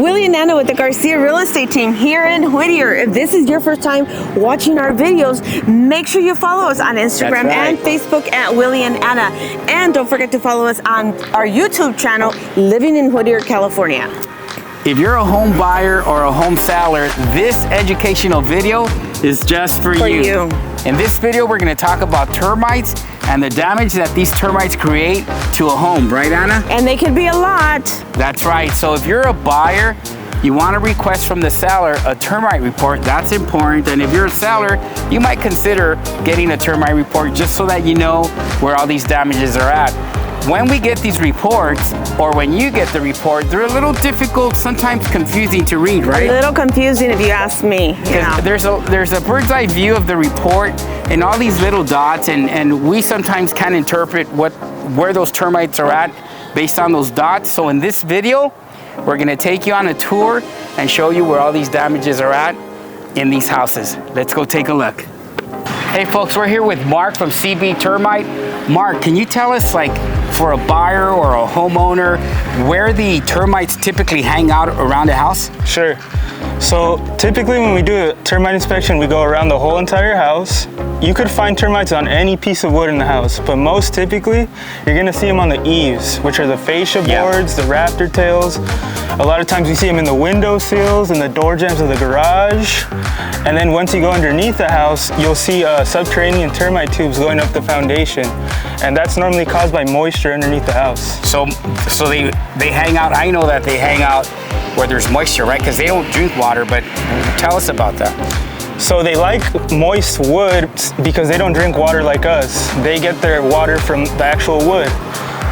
Willie and Anna with the Garcia Real Estate Team here in Whittier. If this is your first time watching our videos, make sure you follow us on Instagram and Facebook at Willie and Anna. And don't forget to follow us on our YouTube channel, Living in Whittier, California. If you're a home buyer or a home seller, this educational video is just for you. In this video, we're going to talk about termites and the damage that these termites create to a home, right, Anna? And they can be a lot. That's right. So if you're a buyer, you want to request from the seller a termite report. That's important. And if you're a seller, you might consider getting a termite report just so that you know where all these damages are at. When we get these reports, or when you get the report, they're a little difficult, sometimes confusing to read, right? A little confusing if you ask me. Yeah. There's a bird's eye view of the report and all these little dots, and we sometimes can't interpret where those termites are at based on those dots. So in this video, we're gonna take you on a tour and show you where all these damages are at in these houses. Let's go take a look. Hey folks, we're here with Mark from CB Termite. Mark, can you tell us, like, for a buyer or a homeowner, where the termites typically hang out around the house? Sure. So typically when we do a termite inspection, we go around the whole entire house. You could find termites on any piece of wood in the house, but most typically, you're gonna see them on the eaves, which are the fascia boards, the rafter tails. A lot of times you see them in the window sills and the door jambs of the garage. And then once you go underneath the house, you'll see subterranean termite tubes going up the foundation. And that's normally caused by moisture underneath the house. So they hang out, I know that they hang out where there's moisture, right? Because they don't drink water, but tell us about that. So they like moist wood because they don't drink water like us. They get their water from the actual wood.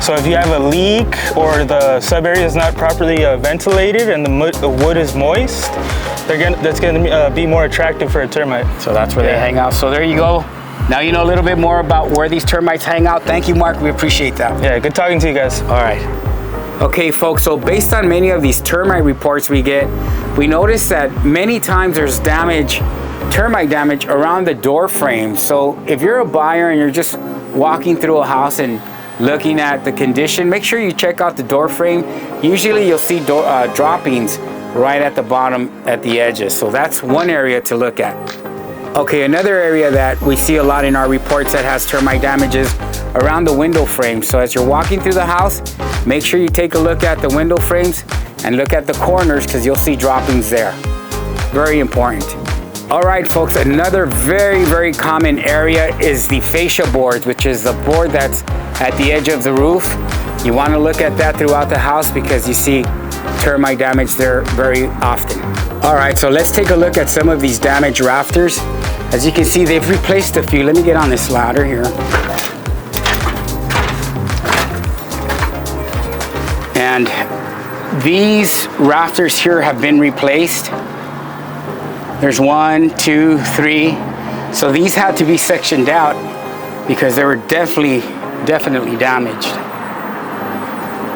So if you have a leak or the sub area is not properly ventilated and the wood is moist, that's going to be more attractive for a termite. So that's where they hang out. So there you go. Now you know a little bit more about where these termites hang out. Thank you, Mark. We appreciate that. Yeah, good talking to you guys. All right. Okay, folks, so based on many of these termite reports we get, we notice that many times there's termite damage around the door frame. So if you're a buyer and you're just walking through a house and looking at the condition, make sure you check out the door frame. Usually you'll see droppings right at the bottom at the edges. So that's one area to look at. Okay, another area that we see a lot in our reports that has termite damage is around the window frame. So as you're walking through the house, make sure you take a look at the window frames and look at the corners because you'll see droppings there. Very important. All right, folks, another very, very common area is the fascia boards, which is the board that's at the edge of the roof. You want to look at that throughout the house because you see termite damage there very often. All right, so let's take a look at some of these damaged rafters. As you can see, they've replaced a few. Let me get on this ladder here. And these rafters here have been replaced. There's 1, 2, 3. So these had to be sectioned out because they were definitely damaged.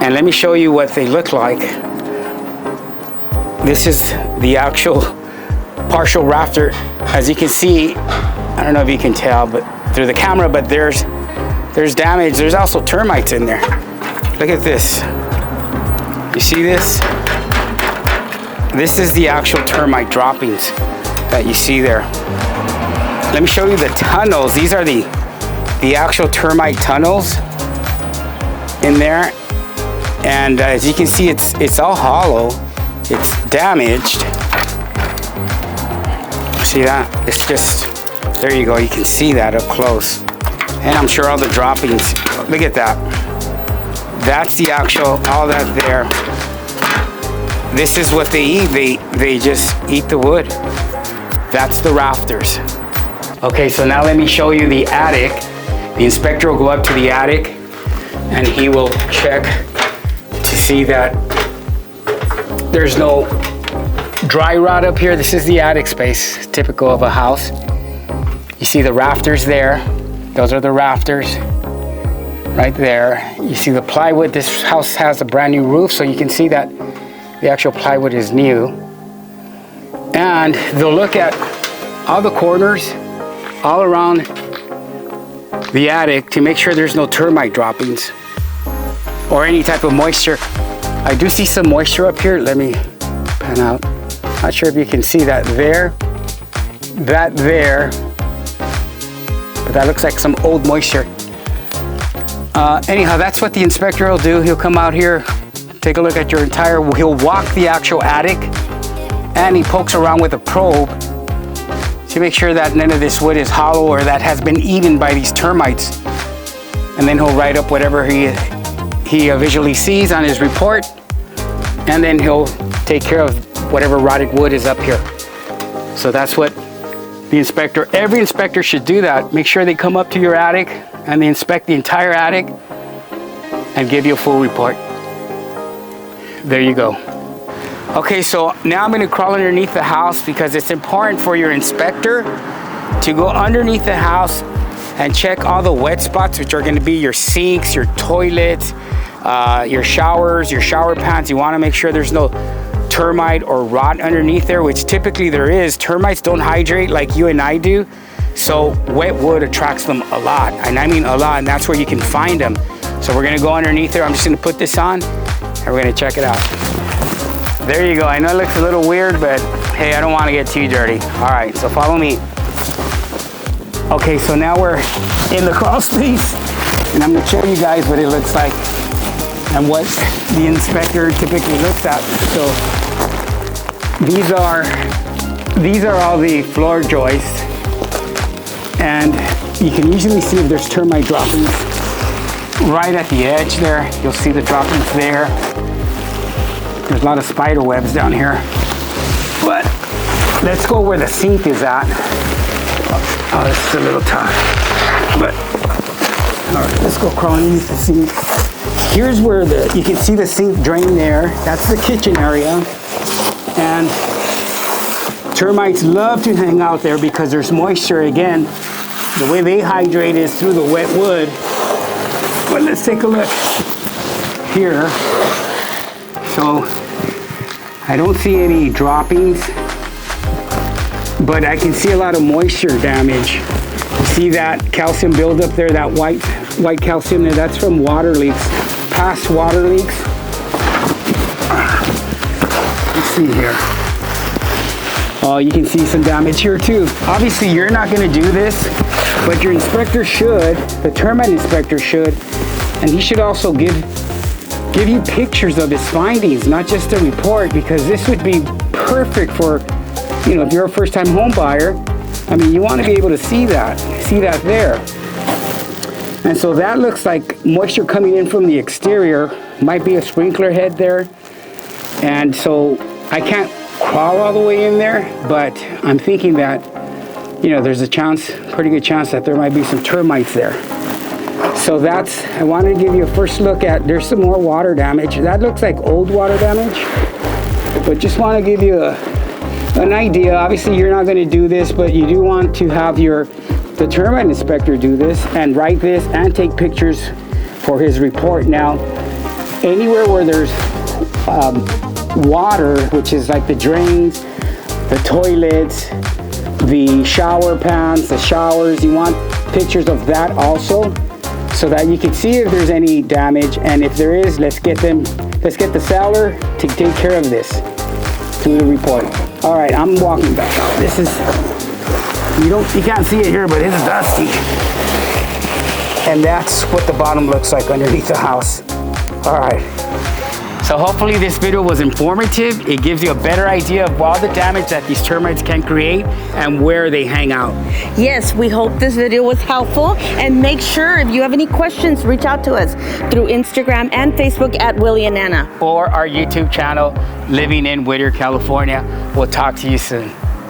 And let me show you what they look like. This is the actual partial rafter. As you can see, I don't know if you can tell, but through the camera, but there's damage. There's also termites in there. Look at this. You see this? This is the actual termite droppings that you see there. Let me show you the tunnels. These are the actual termite tunnels in there. And as you can see, it's all hollow. It's damaged. See that? It's just, there you go. You can see that up close. And I'm sure all the droppings, look at that. That's the actual, all that there. This is what they eat. They just eat the wood. That's the rafters. Okay, so now let me show you the attic. The inspector will go up to the attic and he will check to see that there's no dry rot up here. This is the attic space, typical of a house. You see the rafters there. Those are the rafters right there. You see the plywood. This house has a brand new roof, so you can see that the actual plywood is new. And they'll look at all the corners all around the attic to make sure there's no termite droppings or any type of moisture. I do see some moisture up here. Let me pan out. Not sure if you can see that there, but that looks like some old moisture. Anyhow, that's what the inspector will do. He'll come out here, take a look at your entire, he'll walk the actual attic, and he pokes around with a probe to make sure that none of this wood is hollow or that has been eaten by these termites. And then he'll write up whatever he visually sees on his report, and then he'll take care of whatever rotted wood is up here. So that's what the inspector, every inspector should do that. Make sure they come up to your attic and they inspect the entire attic and give you a full report. There you go. Okay, so now I'm gonna crawl underneath the house because it's important for your inspector to go underneath the house and check all the wet spots, which are gonna be your sinks, your toilets, your showers, your shower pans. You wanna make sure there's no termite or rot underneath there, which typically there is. Termites don't hydrate like you and I do, so wet wood attracts them a lot, and I mean a lot, and that's where you can find them. So we're gonna go underneath there. I'm just gonna put this on and we're gonna check it out. There you go. I know it looks a little weird, but hey, I don't want to get too dirty. All right, so follow me. Okay, so now we're in the crawl space, and I'm gonna show you guys what it looks like and what the inspector typically looks at. So these are all the floor joists, and you can usually see if there's termite droppings right at the edge there. You'll see the droppings there. There's a lot of spider webs down here. But let's go where the sink is at. Oh, this is a little tough. But all right, let's go crawling underneath the sink. Here's where you can see the sink drain there. That's the kitchen area. And termites love to hang out there because there's moisture. Again, the way they hydrate is through the wet wood. But let's take a look here. So I don't see any droppings, but I can see a lot of moisture damage. You see that calcium buildup there, that white calcium there, that's from water leaks, past water leaks. Let's see here. Oh, you can see some damage here too. Obviously you're not gonna do this, but your inspector should, the termite inspector should, and he should also give you pictures of his findings, not just a report, because this would be perfect for, you know, if you're a first-time home buyer. I mean, you want to be able to see that there. And so that looks like moisture coming in from the exterior. Might be a sprinkler head there. And so I can't crawl all the way in there, but I'm thinking that, you know, there's a chance, pretty good chance that there might be some termites there. So I wanted to give you a first look at, there's some more water damage. That looks like old water damage, but just want to give you an idea. Obviously you're not going to do this, but you do want to have the termite inspector do this and write this and take pictures for his report. Now, anywhere where there's water, which is like the drains, the toilets, the shower pans, the showers, you want pictures of that also, so that you can see if there's any damage, and if there is, let's get the seller to take care of this through the report. All right, I'm walking back out. This is, you can't see it here, but it's dusty. And that's what the bottom looks like underneath the house. All right. So hopefully this video was informative. It gives you a better idea of all the damage that these termites can create and where they hang out. Yes, we hope this video was helpful, and make sure if you have any questions, reach out to us through Instagram and Facebook at Willie and Anna. Or our YouTube channel, Living in Whittier, California. We'll talk to you soon.